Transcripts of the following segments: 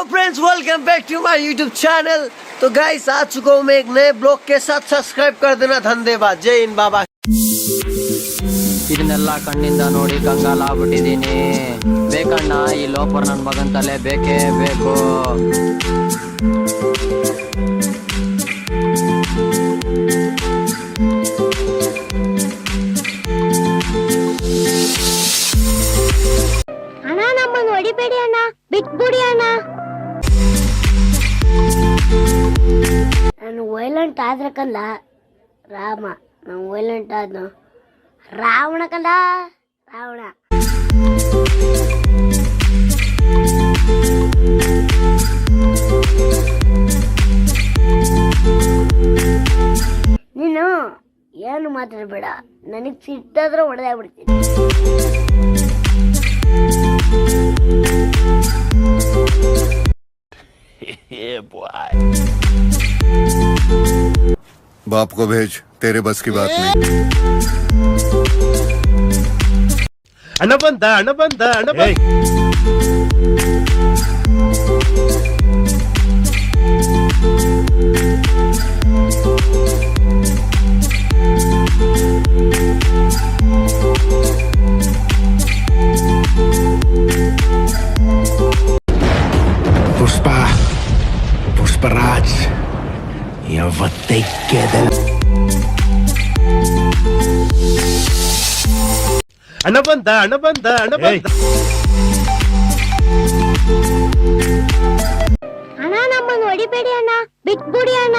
Friends, welcome back to my YouTube channel. तो guys, आ चुका हूँ मैं एक नए ब्लॉग के साथ। सब्सक्राइब कर देना, धन्यवाद। जय हिंद बाबा। ಇದನ್ನೆಲ್ಲ ಕಣ್ಣಿಂದ ನೋಡಿ ಕಂಗಾಲಾಗ್ಬಿಟ್ಟಿದ್ದೀನಿ. ಬೇಕಣ್ಣ, ಈ ಲೋಪರ್ ನನ್ನ ಮಗನ್ ತಲೆ ಬೇಕೇ ಬೇಕು. ಅಣ್ಣ, ನಮ್ಮನ್ನು ಹೊಡಿಬೇಡಿ ಅಣ್ಣ, ಬಿಟ್ಬಿಡಿ ಅಣ್ಣ. ನಾನು ವೈಲೆಂಟ್ ಆದ್ರಕಲ್ಲ ರಾಮ, ನಾನು ವೈಲೆಂಟ್ ಆದ್ನು ರಾವಣ ಕಂದ, ರಾವಣ. ನೀನು ಏನು ಮಾತಾಡಬೇಡ, ನನಗೆ ಸಿಟ್ಟಾದ್ರೆ ಹೊಡೆದೇ ಬಿಡ್ತೀನಿ. बाप को भेज, तेरे बस की बात नहीं. ಅಣ್ಣ ಬಂದ. Pushparaj, yavattekkede. ಅಣ್ಣ ಬಂದ. ಅಣ್ಣ, ನಮ್ಮನ್ನು ಹೊಡಿಬೇಡಿ ಅಣ್ಣ, ಬಿಟ್ಬಿಡಿ ಅಣ್ಣ.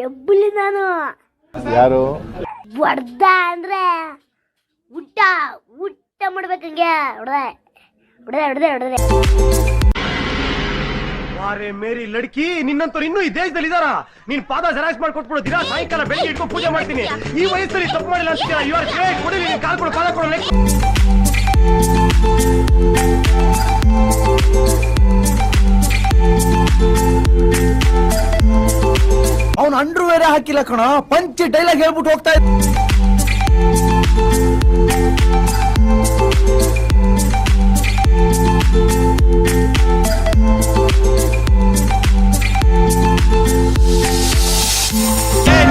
ಎಬ್ಬುಲಿ ನಾನು. ಯಾರು? ಹೊಡ್ದ ಅಂದ್ರೆ ಊಟ ಮಾಡ್ಬೇಕಂಗೆ. ಹೊಡೆದೆ. ವಾರೆ ಮೇರಿ ಲಡ್ಕಿ, ನಿನ್ನಂತವ್ರು ಇನ್ನೂ ಈ ದೇಶದಲ್ಲಿ ಇದಾರ? ನೀನ್ ಪಾದ ಜೆರಾಕ್ಸ್ ಮಾಡ್ಕೊಟ್ಬಿಡು. ದಿನ ಸಾಯಂಕಾಲ ಬೆಳಿಗ್ಗೆ ಇಟ್ಕೊಂಡು ಪೂಜೆ ಮಾಡ್ತೀನಿ. ಈ ವಯಸ್ಸಲ್ಲಿ ತಪ್ಪು ಮಾಡಿಲ್ಲ ಅಂತೀರಾ? You are great. ಕೊಡಿ, ನೀನ್ ಕಾಲ್ ಕೊಡು, ಪಾದ ಕೊಡು. ಅವನು ಅಂಡ್ರು ಬೇರೆ ಹಾಕಿಲ್ಲ ಕಣ, ಪಂಚ್ ಡೈಲಾಗ್ ಹೇಳ್ಬಿಟ್ಟು ಹೋಗ್ತಾ ಇದ್ದ.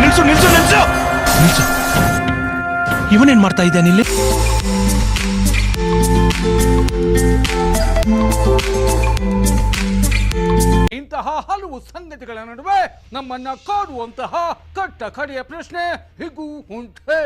ನಿಲ್ಸು. ಇವನೇನ್ ಮಾಡ್ತಾ ಇದ್ದಾನೆ ಇಲ್ಲಿ? ಇಂತಹ ಹಲವು ಸಂಗತಿಗಳ ನಡುವೆ ನಮ್ಮನ್ನ ಕಾಡುವಂತಹ ಕಟ್ಟ ಕಡೆಯ ಪ್ರಶ್ನೆ ಹೀಗೂ ಉಂಟೆ.